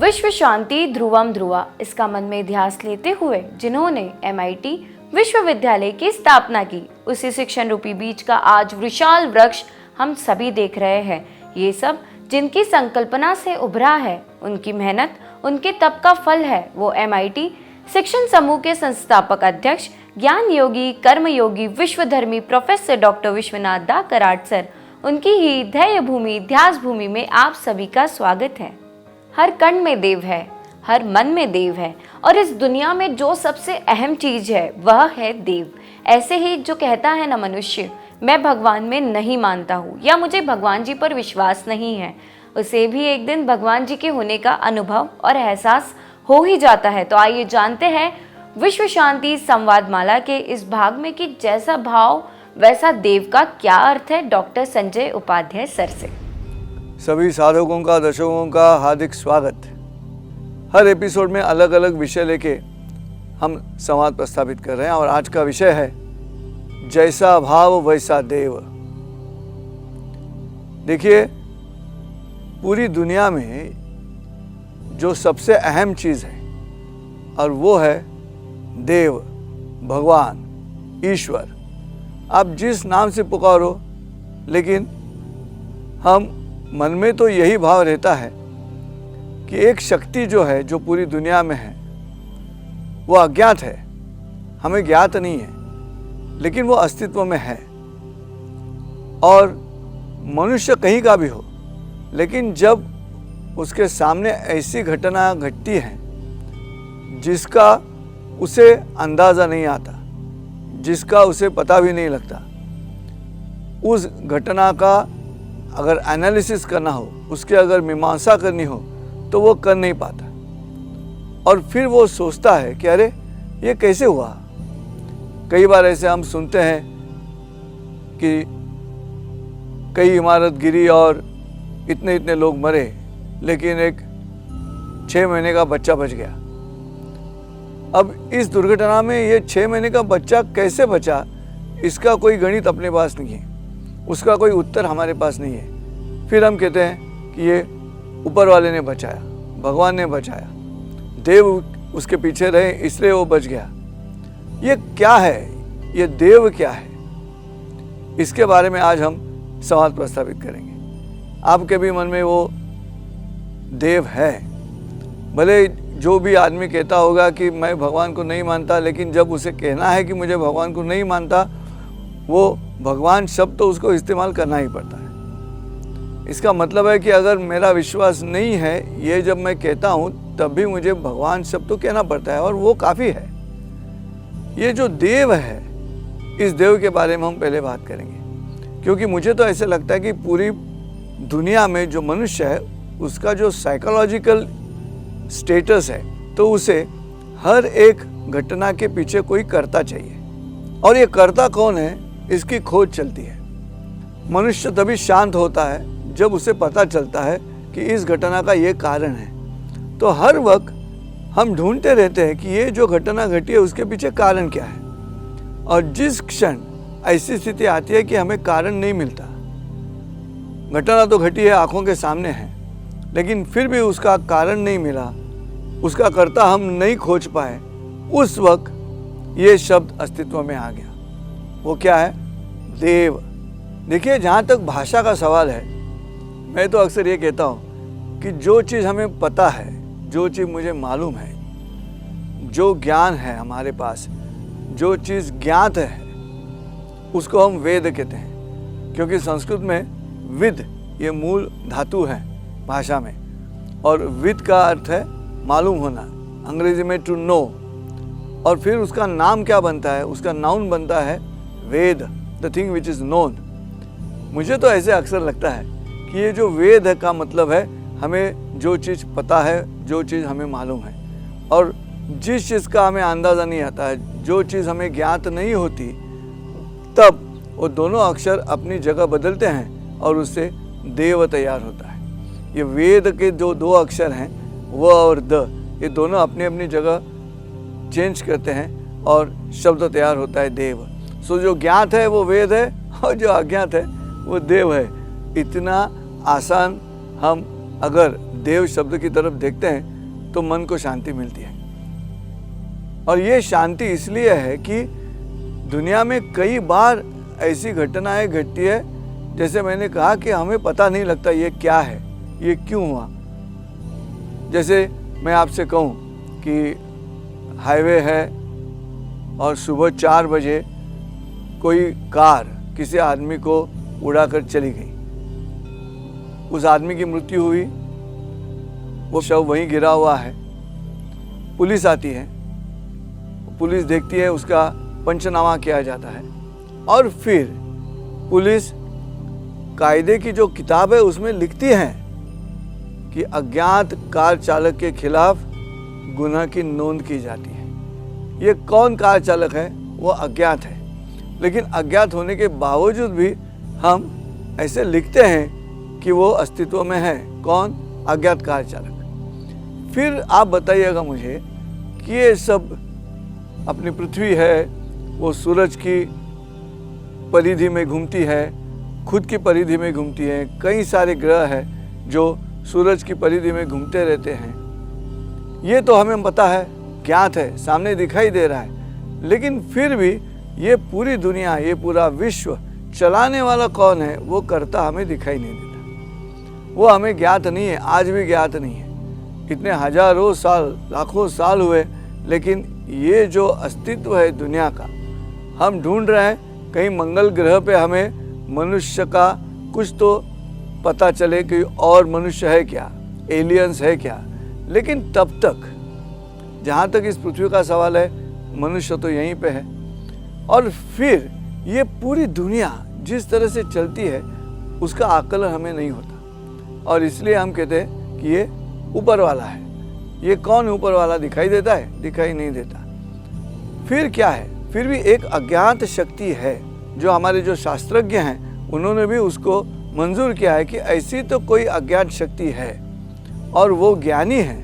विश्व शांति ध्रुवम ध्रुवा, इसका मन में ध्यास लेते हुए जिन्होंने MIT विश्वविद्यालय की स्थापना की, उसी शिक्षण रूपी बीज का आज विशाल वृक्ष हम सभी देख रहे हैं। ये सब जिनकी संकल्पना से उभरा है, उनकी मेहनत, उनके तप का फल है। वो MIT शिक्षण समूह के संस्थापक अध्यक्ष, ज्ञान योगी, कर्म योगी, विश्वधर्मी प्रोफेसर डॉक्टर विश्वनाथ दा कराड सर, उनकी ही ध्येय भूमि ध्यास भूमि में आप सभी का स्वागत है। हर कण में देव है, हर मन में देव है, और इस दुनिया में जो सबसे अहम चीज है वह है देव। ऐसे ही जो कहता है ना मनुष्य, मैं भगवान में नहीं मानता हूँ या मुझे भगवान जी पर विश्वास नहीं है, उसे भी एक दिन भगवान जी के होने का अनुभव और एहसास हो ही जाता है। तो आइए जानते हैं विश्व शांति संवाद माला के इस भाग में कि जैसा भाव वैसा देव का क्या अर्थ है, डॉक्टर संजय उपाध्याय सर से। सभी साधकों का, दर्शकों का हार्दिक स्वागत। हर एपिसोड में अलग अलग विषय लेके हम संवाद प्रस्तावित कर रहे हैं और आज का विषय है जैसा भाव वैसा देव। देखिए, पूरी दुनिया में जो सबसे अहम चीज़ है और वो है देव, भगवान, ईश्वर। आप जिस नाम से पुकारो, लेकिन हम मन में तो यही भाव रहता है कि एक शक्ति जो है, जो पूरी दुनिया में है, वो अज्ञात है, हमें ज्ञात नहीं है, लेकिन वो अस्तित्व में है। और मनुष्य कहीं का भी हो, लेकिन जब उसके सामने ऐसी घटना घटती है जिसका उसे अंदाज़ा नहीं आता, जिसका उसे पता भी नहीं लगता, उस घटना का अगर एनालिसिस करना हो, उसकी अगर मीमांसा करनी हो, तो वो कर नहीं पाता। और फिर वो सोचता है कि अरे ये कैसे हुआ। कई बार ऐसे हम सुनते हैं कि कई इमारत गिरी और इतने इतने लोग मरे, लेकिन एक 6 महीने का बच्चा बच गया। अब इस दुर्घटना में ये 6 महीने का बच्चा कैसे बचा, इसका कोई गणित अपने पास नहीं है, उसका कोई उत्तर हमारे पास नहीं है। फिर हम कहते हैं कि ये ऊपर वाले ने बचाया, भगवान ने बचाया, देव उसके पीछे रहे इसलिए वो बच गया। ये क्या है, ये देव क्या है, इसके बारे में आज हम सवाल प्रस्तावित करेंगे। आपके भी मन में वो देव है। भले जो भी आदमी कहता होगा कि मैं भगवान को नहीं मानता, लेकिन जब उसे कहना है कि मुझे भगवान को नहीं मानता, वो भगवान शब्द तो उसको इस्तेमाल करना ही पड़ता है। इसका मतलब है कि अगर मेरा विश्वास नहीं है, ये जब मैं कहता हूँ तब भी मुझे भगवान शब्द तो कहना पड़ता है, और वो काफ़ी है। ये जो देव है, इस देव के बारे में हम पहले बात करेंगे, क्योंकि मुझे तो ऐसे लगता है कि पूरी दुनिया में जो मनुष्य है, उसका जो साइकोलॉजिकल स्टेटस है, तो उसे हर एक घटना के पीछे कोई कर्ता चाहिए, और ये कर्ता कौन है, इसकी खोज चलती है। मनुष्य तभी शांत होता है जब उसे पता चलता है कि इस घटना का ये कारण है। तो हर वक्त हम ढूंढते रहते हैं कि ये जो घटना घटी है उसके पीछे कारण क्या है। और जिस क्षण ऐसी स्थिति आती है कि हमें कारण नहीं मिलता, घटना तो घटी है, आंखों के सामने है, लेकिन फिर भी उसका कारण नहीं मिला, उसका कर्ता हम नहीं खोज पाए, उस वक्त ये शब्द अस्तित्व में आ गया। वो क्या है? देव। देखिए, जहाँ तक भाषा का सवाल है, मैं तो अक्सर ये कहता हूँ कि जो चीज़ हमें पता है, जो चीज़ मुझे मालूम है, जो ज्ञान है हमारे पास, जो चीज़ ज्ञात है, उसको हम वेद कहते हैं। क्योंकि संस्कृत में विद ये मूल धातु है भाषा में, और विद का अर्थ है मालूम होना, अंग्रेजी में टू नो। और फिर उसका नाम क्या बनता है, उसका नाउन बनता है Veda, the thing which is known. मुझे तो ऐसे अक्सर लगता है कि ये जो वेद है का मतलब है हमें जो चीज़ पता है, जो चीज़ हमें मालूम है, और जिस चीज़ का हमें अंदाज़ा नहीं आता है, जो चीज़ हमें ज्ञात नहीं होती, तब वो दोनों अक्षर अपनी जगह बदलते हैं और उससे देव तैयार होता है। ये वेद के जो 2 अक्षर हैं, व और द, ये दोनों अपनी अपनी जगह चेंज करते हैं और शब्द तैयार होता है देव। सो जो ज्ञात है वो वेद है, और जो अज्ञात है वो देव है। इतना आसान हम अगर देव शब्द की तरफ देखते हैं तो मन को शांति मिलती है। और ये शांति इसलिए है कि दुनिया में कई बार ऐसी घटनाएं घटती है, जैसे मैंने कहा कि हमें पता नहीं लगता ये क्या है, ये क्यों हुआ। जैसे मैं आपसे कहूँ कि हाईवे है और सुबह 4 बजे कोई कार किसी आदमी को उड़ाकर चली गई, उस आदमी की मृत्यु हुई, वो शव वहीं गिरा हुआ है। पुलिस आती है, पुलिस देखती है, उसका पंचनामा किया जाता है और फिर पुलिस कायदे की जो किताब है उसमें लिखती है कि अज्ञात कार चालक के खिलाफ गुनाह की नोंद की जाती है। ये कौन कार चालक है? वो अज्ञात है, लेकिन अज्ञात होने के बावजूद भी हम ऐसे लिखते हैं कि वो अस्तित्व में है। कौन? अज्ञात कार चालक। फिर आप बताइएगा मुझे कि ये सब अपनी पृथ्वी है, वो सूरज की परिधि में घूमती है, खुद की परिधि में घूमती है, कई सारे ग्रह हैं जो सूरज की परिधि में घूमते रहते हैं। ये तो हमें पता है, ज्ञात है, सामने दिखाई दे रहा है, लेकिन फिर भी ये पूरी दुनिया, ये पूरा विश्व चलाने वाला कौन है, वो कर्ता हमें दिखाई नहीं देता। वो हमें ज्ञात नहीं है, आज भी ज्ञात नहीं है। इतने हजारों साल, लाखों साल हुए, लेकिन ये जो अस्तित्व है दुनिया का, हम ढूंढ रहे हैं कहीं मंगल ग्रह पे हमें मनुष्य का कुछ तो पता चले कि और मनुष्य है क्या, एलियंस है क्या। लेकिन तब तक, जहाँ तक इस पृथ्वी का सवाल है, मनुष्य तो यहीं पे है। और फिर ये पूरी दुनिया जिस तरह से चलती है उसका आकलन हमें नहीं होता, और इसलिए हम कहते हैं कि ये ऊपर वाला है। ये कौन ऊपर वाला दिखाई देता है? दिखाई नहीं देता। फिर क्या है? फिर भी एक अज्ञात शक्ति है, जो हमारे जो शास्त्रज्ञ हैं उन्होंने भी उसको मंजूर किया है कि ऐसी तो कोई अज्ञात शक्ति है, और वो ज्ञानी है,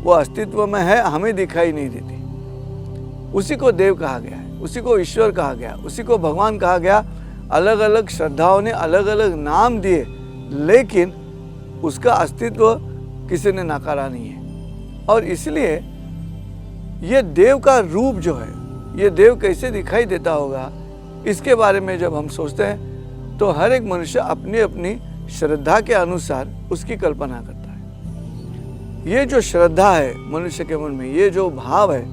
वो अस्तित्व में है, हमें दिखाई नहीं देती। उसी को देव कहा गया है, उसी को ईश्वर कहा गया, उसी को भगवान कहा गया। अलग अलग श्रद्धाओं ने अलग अलग नाम दिए, लेकिन उसका अस्तित्व किसी ने नकारा नहीं है। और इसलिए ये देव का रूप जो है, ये देव कैसे दिखाई देता होगा, इसके बारे में जब हम सोचते हैं तो हर एक मनुष्य अपनी अपनी श्रद्धा के अनुसार उसकी कल्पना करता है। ये जो श्रद्धा है मनुष्य के मन में, ये जो भाव है,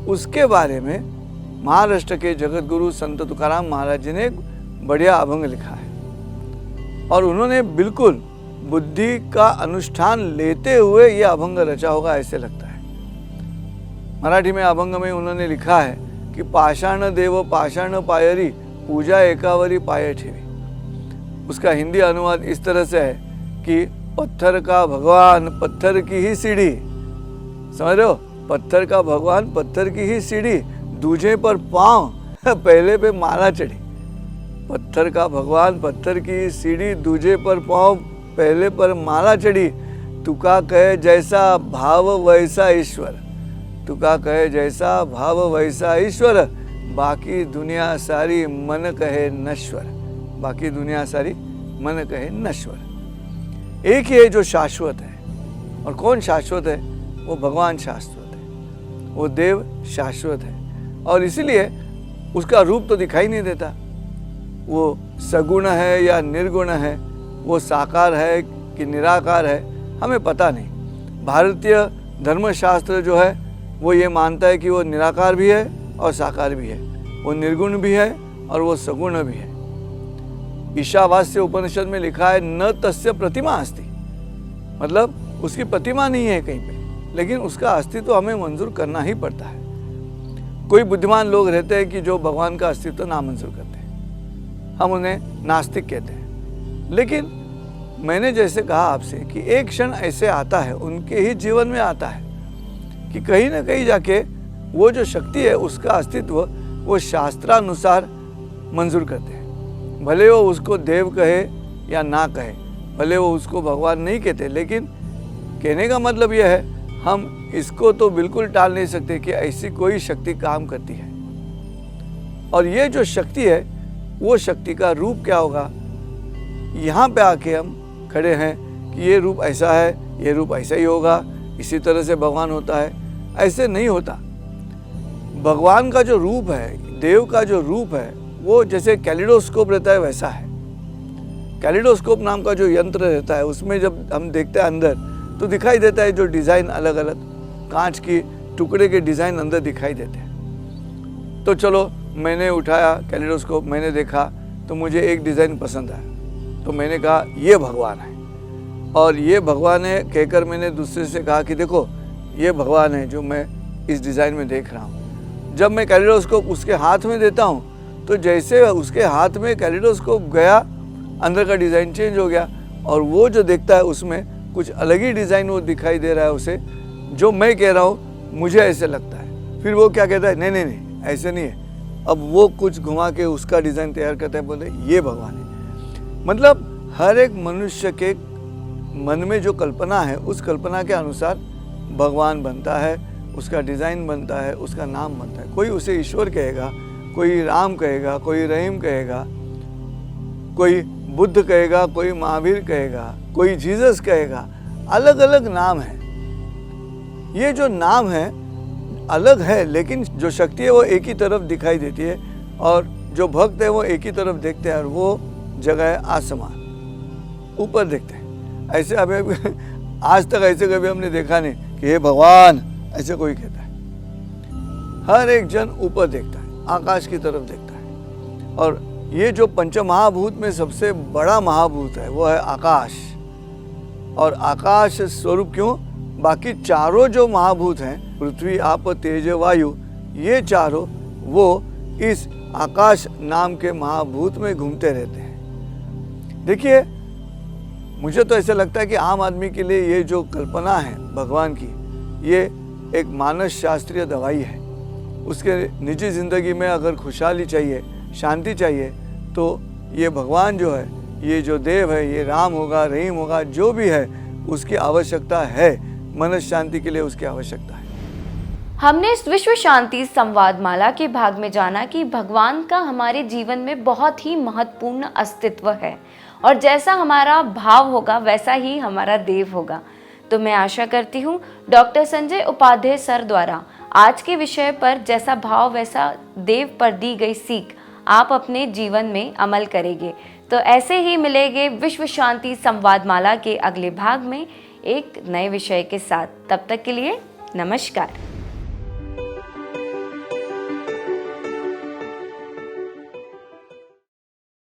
उसके बारे में महाराष्ट्र के जगत गुरु संत तुकाराम महाराज जी ने एक बढ़िया अभंग लिखा है, और उन्होंने बिल्कुल बुद्धि का अनुष्ठान लेते हुए यह अभंग रचा होगा ऐसे लगता है। मराठी में अभंग में उन्होंने लिखा है कि पाषाण देव पाषाण पायरी, पूजा एकावरी पाये ठेवी। उसका हिंदी अनुवाद इस तरह से है कि पत्थर का भगवान पत्थर की ही सीढ़ी, समझ रहे हो? पत्थर का भगवान पत्थर की ही सीढ़ी, दूजे पर पांव पहले पे माला चढ़ी। पत्थर का भगवान पत्थर की सीढ़ी, दूजे पर पांव पहले पर माला चढ़ी। तुका कहे जैसा भाव वैसा ईश्वर, तुका कहे जैसा भाव वैसा ईश्वर, बाकी दुनिया सारी मन कहे नश्वर, बाकी दुनिया सारी मन कहे नश्वर। एक ही है जो शाश्वत है, और कौन शाश्वत है? वो भगवान शाश्वत है, वो देव शाश्वत है। और इसीलिए उसका रूप तो दिखाई नहीं देता, वो सगुण है या निर्गुण है, वो साकार है कि निराकार है, हमें पता नहीं। भारतीय धर्मशास्त्र जो है वो ये मानता है कि वो निराकार भी है और साकार भी है, वो निर्गुण भी है और वो सगुण भी है। ईशावास्य उपनिषद में लिखा है न तस्य प्रतिमा अस्ति, मतलब उसकी प्रतिमा नहीं है कहीं पे, लेकिन उसका अस्तित्व हमें मंजूर करना ही पड़ता है। कोई बुद्धिमान लोग रहते हैं कि जो भगवान का अस्तित्व नामंजूर करते हैं, हम उन्हें नास्तिक कहते हैं। लेकिन मैंने जैसे कहा आपसे कि एक क्षण ऐसे आता है, उनके ही जीवन में आता है कि कहीं ना कहीं जाके वो जो शक्ति है उसका अस्तित्व वो शास्त्रानुसार मंजूर करते हैं। भले वो उसको देव कहे या ना कहे, भले वो उसको भगवान नहीं कहते, लेकिन कहने का मतलब यह है हम इसको तो बिल्कुल टाल नहीं सकते कि ऐसी कोई शक्ति काम करती है। और ये जो शक्ति है वो शक्ति का रूप क्या होगा, यहाँ पे आके हम खड़े हैं कि ये रूप ऐसा है, ये रूप ऐसा ही होगा, इसी तरह से भगवान होता है, ऐसे नहीं होता। भगवान का जो रूप है, देव का जो रूप है, वो जैसे कैलिडोस्कोप रहता है वैसा है। कैलिडोस्कोप नाम का जो यंत्र रहता है, उसमें जब हम देखते हैं अंदर तो दिखाई देता है जो डिज़ाइन अलग अलग कांच की टुकड़े के डिज़ाइन अंदर दिखाई देते हैं। तो चलो मैंने उठाया कैलिडोस्कोप, मैंने देखा तो मुझे एक डिज़ाइन पसंद आया, तो मैंने कहा ये भगवान है, और ये भगवान है कहकर मैंने दूसरे से कहा कि देखो ये भगवान है जो मैं इस डिज़ाइन में देख रहा हूँ। जब मैं कैलिडोस्कोप उसके हाथ में देता हूँ तो जैसे उसके हाथ में कैलिडोस्कोप गया, अंदर का डिज़ाइन चेंज हो गया, और वो जो देखता है उसमें कुछ अलग ही डिज़ाइन वो दिखाई दे रहा है उसे, जो मैं कह रहा हूँ मुझे ऐसे लगता है। फिर वो क्या कहता है, नहीं नहीं नहीं ऐसे नहीं है, अब वो कुछ घुमा के उसका डिज़ाइन तैयार करता है, बोलते ये भगवान है। मतलब हर एक मनुष्य के मन में जो कल्पना है, उस कल्पना के अनुसार भगवान बनता है, उसका डिज़ाइन बनता है, उसका नाम बनता है। कोई उसे ईश्वर कहेगा, कोई राम कहेगा, कोई रहीम कहेगा, कोई बुद्ध कहेगा, कोई महावीर कहेगा, कोई जीसस कहेगा, अलग अलग नाम है। ये जो नाम है अलग है, लेकिन जो शक्ति है वो एक ही तरफ दिखाई देती है, और जो भक्त है वो एक ही तरफ देखते हैं, और वो जगह है आसमान, ऊपर देखते हैं। ऐसे अभी आज तक ऐसे कभी हमने देखा नहीं कि हे भगवान ऐसे कोई कहता है। हर एक जन ऊपर देखता है, आकाश की तरफ देखता है। और ये जो पंचमहाभूत में सबसे बड़ा महाभूत है वो है आकाश। और आकाश स्वरूप क्यों, बाकी चारों जो महाभूत हैं, पृथ्वी आप तेज वायु, ये चारों वो इस आकाश नाम के महाभूत में घूमते रहते हैं। देखिए मुझे तो ऐसा लगता है कि आम आदमी के लिए ये जो कल्पना है भगवान की, ये एक मानस शास्त्रीय दवाई है। उसके निजी ज़िंदगी में अगर खुशहाली चाहिए, शांति चाहिए, तो ये भगवान जो है, ये जो देव है, ये राम होगा, रहीम होगा, जो भी है उसकी आवश्यकता है। मनस शांति के लिए उसकी आवश्यकता है। हमने इस विश्व शांति संवाद माला के भाग में जाना कि भगवान का हमारे जीवन में बहुत ही महत्वपूर्ण अस्तित्व है, और जैसा हमारा भाव होगा वैसा ही हमारा देव होगा। तो मैं आशा करती हूँ डॉक्टर संजय उपाध्याय सर द्वारा आज के विषय पर जैसा भाव वैसा देव पर दी गई सीख आप अपने जीवन में अमल करेंगे। तो ऐसे ही मिलेंगे विश्व शांति संवाद माला के अगले भाग में एक नए विषय के साथ। तब तक के लिए नमस्कार।